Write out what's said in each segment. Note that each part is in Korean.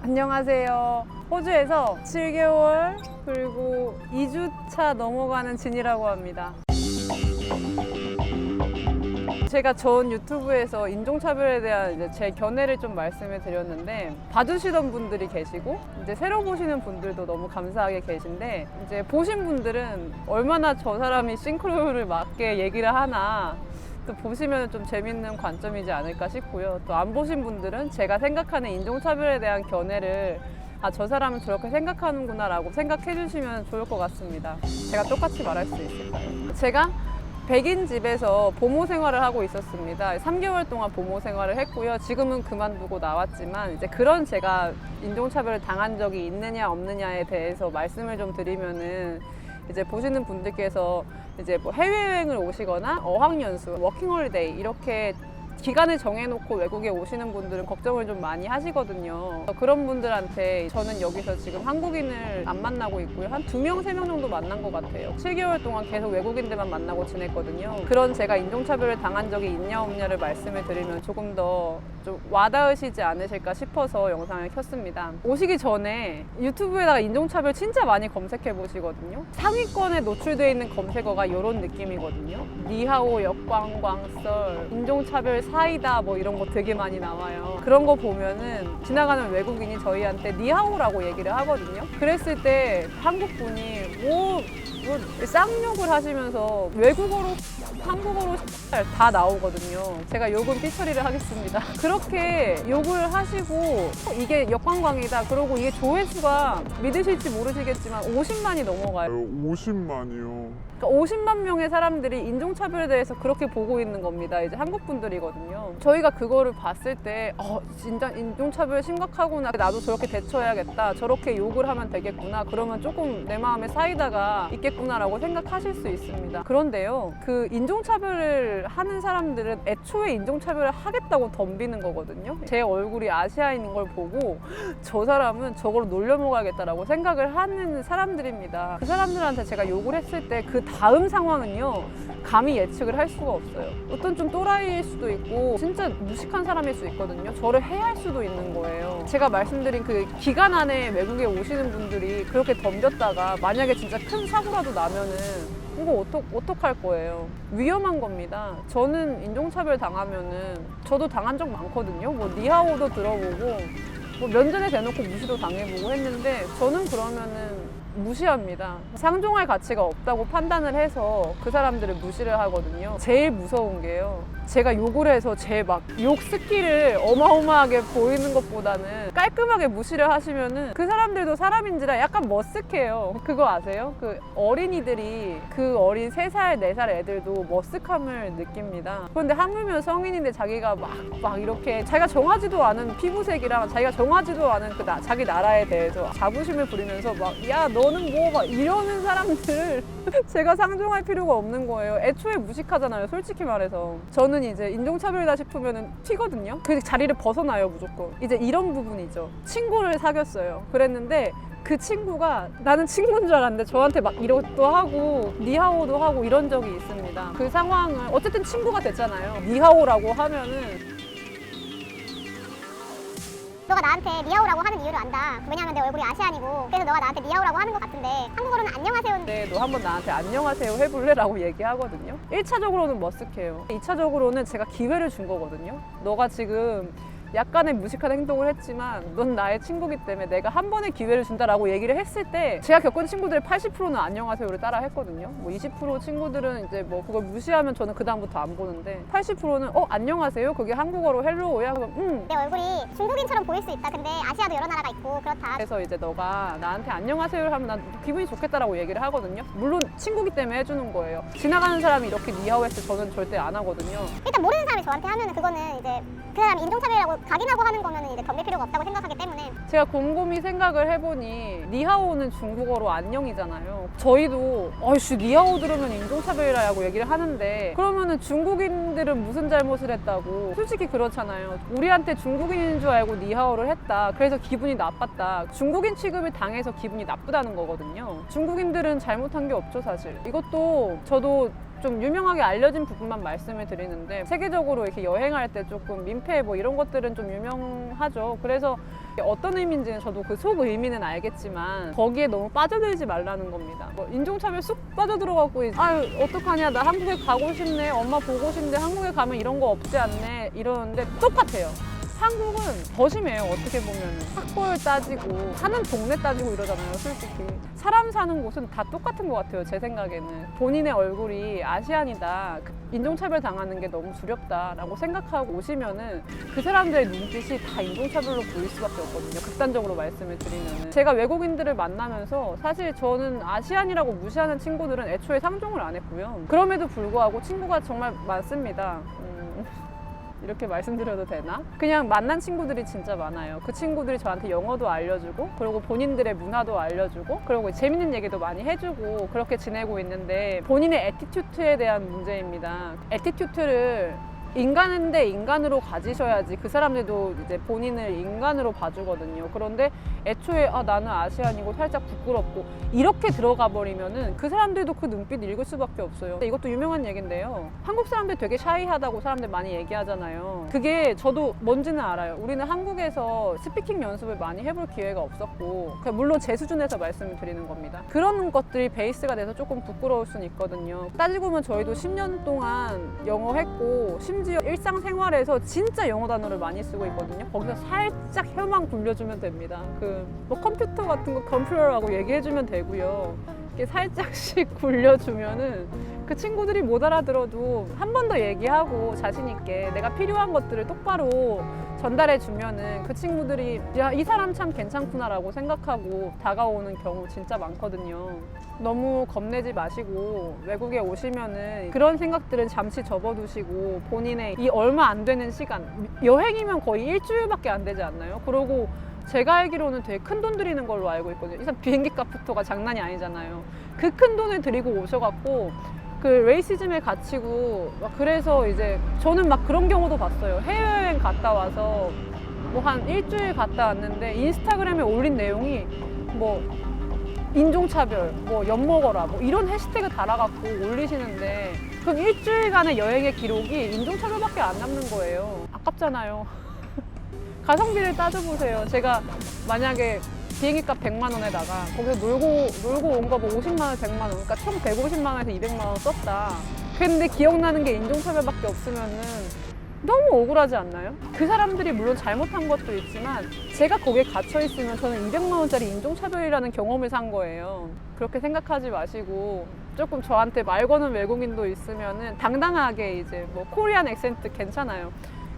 안녕하세요. 호주에서 7개월 그리고 2주차 넘어가는 진이라고 합니다. 제가 전 유튜브에서 인종차별에 대한 이제 제 견해를 좀 말씀을 드렸는데 봐주시던 분들이 계시고 이제 새로 보시는 분들도 너무 감사하게 계신데 이제 보신 분들은 얼마나 저 사람이 싱크로율을 맞게 얘기를 하나 또 보시면 좀 재밌는 관점이지 않을까 싶고요. 또 안 보신 분들은 제가 생각하는 인종차별에 대한 견해를 저 사람은 저렇게 생각하는구나 라고 생각해 주시면 좋을 것 같습니다. 제가 똑같이 말할 수 있을까요? 제가 백인 집에서 보모 생활을 하고 있었습니다. 3개월 동안 보모 생활을 했고요. 지금은 그만두고 나왔지만 이제 그런 제가 인종차별을 당한 적이 있느냐 없느냐에 대해서 말씀을 좀 드리면은 이제 보시는 분들께서 이제 뭐 해외여행을 오시거나 어학연수, 워킹홀리데이 이렇게 기간을 정해놓고 외국에 오시는 분들은 걱정을 좀 많이 하시거든요. 그런 분들한테 저는 여기서 지금 한국인을 안 만나고 있고요. 한 2명, 3명 정도 만난 것 같아요. 7개월 동안 계속 외국인들만 만나고 지냈거든요. 그런 제가 인종차별을 당한 적이 있냐 없냐를 말씀을 드리면 조금 더 좀 와닿으시지 않으실까 싶어서 영상을 켰습니다. 오시기 전에 유튜브에다가 인종차별 진짜 많이 검색해 보시거든요. 상위권에 노출되어 있는 검색어가 이런 느낌이거든요. 니하오, 역광광,썰, 인종차별 사이다 뭐 이런 거 되게 많이 나와요. 그런 거 보면은 지나가는 외국인이 저희한테 니하오라고 얘기를 하거든요. 그랬을 때 한국 분이 뭐 쌍욕을 하시면서 외국어로 한국어로 다 나오거든요. 제가 욕은 삐처리를 하겠습니다. 그렇게 욕을 하시고 이게 역광광이다. 그러고 이게 조회수가 믿으실지 모르시겠지만 50만이 넘어가요. 50만이요. 그러니까 50만 명의 사람들이 인종차별에 대해서 그렇게 보고 있는 겁니다. 이제 한국 분들이거든요. 저희가 그거를 봤을 때 진짜 인종차별 심각하구나. 나도 저렇게 대처해야겠다. 저렇게 욕을 하면 되겠구나. 그러면 조금 내 마음에 사이다가 있겠구나라고 생각하실 수 있습니다. 그런데요. 그 인종차별을 하는 사람들은 애초에 인종차별을 하겠다고 덤비는 거거든요. 제 얼굴이 아시아인인 걸 보고 저 사람은 저걸로 놀려먹어야겠다라고 생각을 하는 사람들입니다. 그 사람들한테 제가 욕을 했을 때 그 다음 상황은요. 감히 예측을 할 수가 없어요. 어떤 좀 또라이일 수도 있고 진짜 무식한 사람일 수 있거든요. 저를 해할 수도 있는 거예요. 제가 말씀드린 그 기간 안에 외국에 오시는 분들이 그렇게 덤볐다가 만약에 진짜 큰 사고라도 나면은 이거 어떡할 거예요. 위험한 겁니다. 저는 인종차별 당하면은 저도 당한 적 많거든요. 뭐 니하오도 들어보고 뭐 면전에 대놓고 무시도 당해보고 했는데 저는 그러면은 무시합니다. 상종할 가치가 없다고 판단을 해서 그 사람들을 무시를 하거든요. 제일 무서운 게요. 제가 욕을 해서 제 막 욕 스킬을 어마어마하게 보이는 것보다는 깔끔하게 무시를 하시면은 그 사람들도 사람인지라 약간 머쓱해요. 그거 아세요? 그 어린이들이 그 어린 3살, 4살 애들도 머쓱함을 느낍니다. 그런데 하물며 성인인데 자기가 막 이렇게 자기가 정하지도 않은 피부색이랑 자기가 정하지도 않은 그 자기 나라에 대해서 자부심을 부리면서 막 야 너는 뭐 막 이러는 사람들 제가 상종할 필요가 없는 거예요. 애초에 무식하잖아요. 솔직히 말해서. 저는 이제 인종차별이다 싶으면 튀거든요. 그 자리를 벗어나요 무조건. 이제 이런 부분이죠. 친구를 사귀었어요. 그랬는데 그 친구가 나는 친구인 줄 알았는데 저한테 막 이것도 하고 니하오도 하고 이런 적이 있습니다. 그 상황을 어쨌든 친구가 됐잖아요. 니하오라고 하면은 너가 나한테 니하오라고 하는 이유를 안다. 왜냐하면 내 얼굴이 아시안이고 그래서 너가 나한테 니하오라고 하는 것 같은데 한국어로는 안녕하세요인데 너 한번 나한테 안녕하세요 해볼래? 라고 얘기하거든요. 1차적으로는 머쓱해요. 2차적으로는 제가 기회를 준 거거든요. 너가 지금 약간의 무식한 행동을 했지만 넌 나의 친구기 때문에 내가 한 번의 기회를 준다라고 얘기를 했을 때 제가 겪은 친구들 80%는 안녕하세요를 따라 했거든요. 뭐 20% 친구들은 이제 뭐 그걸 무시하면 저는 그 다음부터 안 보는데 80%는 안녕하세요? 그게 한국어로 헬로우야? 그럼 내 얼굴이 중국인처럼 보일 수 있다. 근데 아시아도 여러 나라가 있고 그렇다. 그래서 이제 너가 나한테 안녕하세요를 하면 난 기분이 좋겠다라고 얘기를 하거든요. 물론 친구기 때문에 해주는 거예요. 지나가는 사람이 이렇게 니하오 했을 때 저는 절대 안 하거든요. 일단 모르는 사람이 저한테 하면은 그거는 이제 그 사람이 인종차별이라고 각인하고 하는 거면은 이제 덤빌 필요가 없다고 생각하기 때문에 제가 곰곰이 생각을 해보니 니하오는 중국어로 안녕이잖아요. 저희도 아이씨 니하오 들으면 인종차별이라고 얘기를 하는데 그러면은 중국인들은 무슨 잘못을 했다고. 솔직히 그렇잖아요. 우리한테 중국인인 줄 알고 니하오를 했다. 그래서 기분이 나빴다. 중국인 취급을 당해서 기분이 나쁘다는 거거든요. 중국인들은 잘못한 게 없죠 사실. 이것도 저도 좀 유명하게 알려진 부분만 말씀을 드리는데 세계적으로 이렇게 여행할 때 조금 민폐 뭐 이런 것들은 좀 유명하죠. 그래서 어떤 의미인지는 저도 그 속 의미는 알겠지만 거기에 너무 빠져들지 말라는 겁니다. 뭐 인종차별 쑥 빠져들어갖고 아유 어떡하냐 나 한국에 가고 싶네 엄마 보고 싶네 한국에 가면 이런 거 없지 않네 이러는데 똑같아요. 한국은 더 심해요. 어떻게 보면 학벌 따지고 사는 동네 따지고 이러잖아요. 솔직히 사람 사는 곳은 다 똑같은 것 같아요. 제 생각에는 본인의 얼굴이 아시안이다 인종차별 당하는 게 너무 두렵다라고 생각하고 오시면은 그 사람들의 눈빛이 다 인종차별로 보일 수밖에 없거든요. 극단적으로 말씀을 드리면은 제가 외국인들을 만나면서 사실 저는 아시안이라고 무시하는 친구들은 애초에 상종을 안 했고요. 그럼에도 불구하고 친구가 정말 많습니다. 이렇게 말씀드려도 되나? 그냥 만난 친구들이 진짜 많아요. 그 친구들이 저한테 영어도 알려주고 그리고 본인들의 문화도 알려주고 그리고 재밌는 얘기도 많이 해주고 그렇게 지내고 있는데 본인의 애티튜드에 대한 문제입니다. 애티튜드를 인간인데 인간으로 가지셔야지 그 사람들도 이제 본인을 인간으로 봐주거든요. 그런데 애초에 나는 아시안이고 살짝 부끄럽고 이렇게 들어가 버리면은 그 사람들도 그 눈빛 읽을 수밖에 없어요. 이것도 유명한 얘기인데요. 한국 사람들 되게 샤이하다고 사람들 많이 얘기하잖아요. 그게 저도 뭔지는 알아요. 우리는 한국에서 스피킹 연습을 많이 해볼 기회가 없었고 물론 제 수준에서 말씀을 드리는 겁니다. 그런 것들이 베이스가 돼서 조금 부끄러울 수는 있거든요. 따지고 보면 저희도 10년 동안 영어 했고 심지어 일상생활에서 진짜 영어 단어를 많이 쓰고 있거든요. 거기서 살짝 혀만 굴려주면 됩니다. 뭐 컴퓨터 같은 거 컴퓨터라고 얘기해주면 되고요. 이렇게 살짝씩 굴려주면은 그 친구들이 못 알아들어도 한 번 더 얘기하고 자신 있게 내가 필요한 것들을 똑바로 전달해 주면은 그 친구들이 야, 이 사람 참 괜찮구나라고 생각하고 다가오는 경우 진짜 많거든요. 너무 겁내지 마시고 외국에 오시면은 그런 생각들은 잠시 접어두시고 본인의 이 얼마 안 되는 시간 여행이면 거의 일주일밖에 안 되지 않나요? 그러고 제가 알기로는 되게 큰 돈 들이는 걸로 알고 있거든요. 일단 비행기 값부터가 장난이 아니잖아요. 그 큰 돈을 들이고 오셔갖고 그 레이시즘에 갇히고 그래서 이제 저는 막 그런 경우도 봤어요. 해외여행 갔다 와서 뭐 한 일주일 갔다 왔는데 인스타그램에 올린 내용이 뭐 인종차별, 뭐 엿먹어라 뭐 이런 해시태그 달아갖고 올리시는데 그럼 일주일간의 여행의 기록이 인종차별밖에 안 남는 거예요. 아깝잖아요. 가성비를 따져보세요. 제가 만약에 비행기값 100만 원에다가 거기서 놀고 온 거 뭐 50만 원, 100만 원, 그러니까 총 150만 원에서 200만 원 썼다. 근데 기억나는 게 인종차별밖에 없으면은 너무 억울하지 않나요? 그 사람들이 물론 잘못한 것도 있지만 제가 거기에 갇혀 있으면 저는 200만 원짜리 인종차별이라는 경험을 산 거예요. 그렇게 생각하지 마시고 조금 저한테 말 거는 외국인도 있으면은 당당하게 이제 뭐 코리안 액센트 괜찮아요.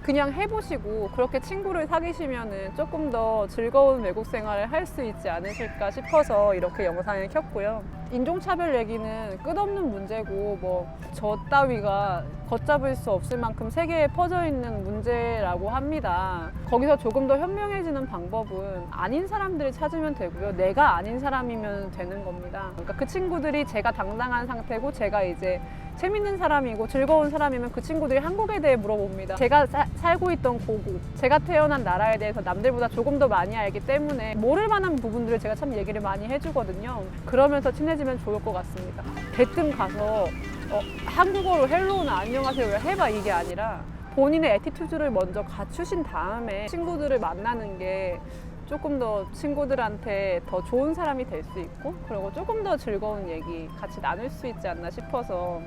그냥 해보시고 그렇게 친구를 사귀시면은 조금 더 즐거운 외국 생활을 할 수 있지 않으실까 싶어서 이렇게 영상을 켰고요. 인종차별 얘기는 끝없는 문제고 뭐 저 따위가 걷잡을 수 없을 만큼 세계에 퍼져 있는 문제라고 합니다. 거기서 조금 더 현명해지는 방법은 아닌 사람들을 찾으면 되고요. 내가 아닌 사람이면 되는 겁니다. 그러니까 그 친구들이 제가 당당한 상태고 제가 이제 재밌는 사람이고 즐거운 사람이면 그 친구들이 한국에 대해 물어봅니다. 제가 살고 있던 고국, 제가 태어난 나라에 대해서 남들보다 조금 더 많이 알기 때문에 모를 만한 부분들을 제가 참 얘기를 많이 해주거든요. 그러면서 친해지면 좋을 것 같습니다. 대뜸 가서 한국어로 헬로우나 안녕하세요 해봐 이게 아니라 본인의 애티튜드를 먼저 갖추신 다음에 친구들을 만나는 게 조금 더 친구들한테 더 좋은 사람이 될 수 있고 그리고 조금 더 즐거운 얘기 같이 나눌 수 있지 않나 싶어서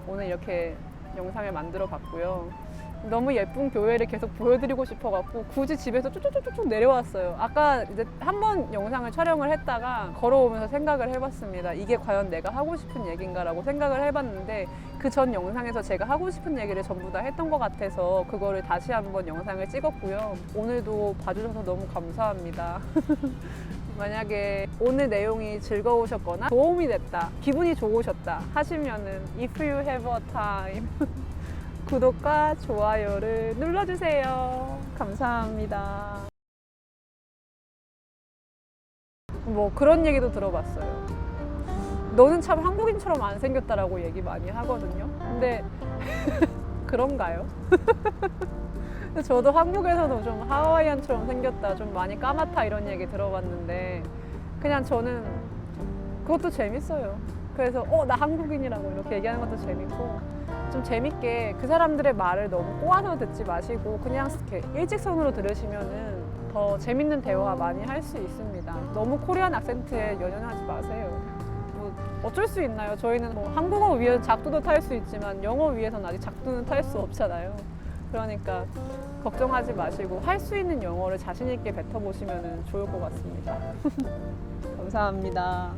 오늘 이렇게 영상을 만들어 봤고요. 너무 예쁜 교회를 계속 보여드리고 싶어갖고 굳이 집에서 쭉쭉쭉쭉 내려왔어요. 아까 이제 한 번 영상을 촬영을 했다가 걸어오면서 생각을 해봤습니다. 이게 과연 내가 하고 싶은 얘기인가라고 생각을 해봤는데 그 전 영상에서 제가 하고 싶은 얘기를 전부 다 했던 것 같아서 그거를 다시 한번 영상을 찍었고요. 오늘도 봐주셔서 너무 감사합니다. 만약에 오늘 내용이 즐거우셨거나 도움이 됐다, 기분이 좋으셨다 하시면은 If you have a time 구독과 좋아요를 눌러주세요. 감사합니다. 뭐 그런 얘기도 들어봤어요. 너는 참 한국인처럼 안 생겼다라고 얘기 많이 하거든요. 근데 그런가요? 저도 한국에서도 좀 하와이안처럼 생겼다, 좀 많이 까맣다 이런 얘기 들어봤는데 그냥 저는 그것도 재밌어요. 그래서 나 한국인이라고 이렇게 얘기하는 것도 재밌고, 좀 재밌게 그 사람들의 말을 너무 꼬아서 듣지 마시고 그냥 이렇게 일직선으로 들으시면은 더 재밌는 대화 많이 할 수 있습니다. 너무 코리안 악센트에 연연하지 마세요. 뭐 어쩔 수 있나요? 저희는 뭐 한국어 위에서 작두도 탈 수 있지만 영어 위에서는 아직 작두는 탈 수 없잖아요. 그러니까 걱정하지 마시고 할 수 있는 영어를 자신 있게 뱉어보시면 좋을 것 같습니다. 감사합니다.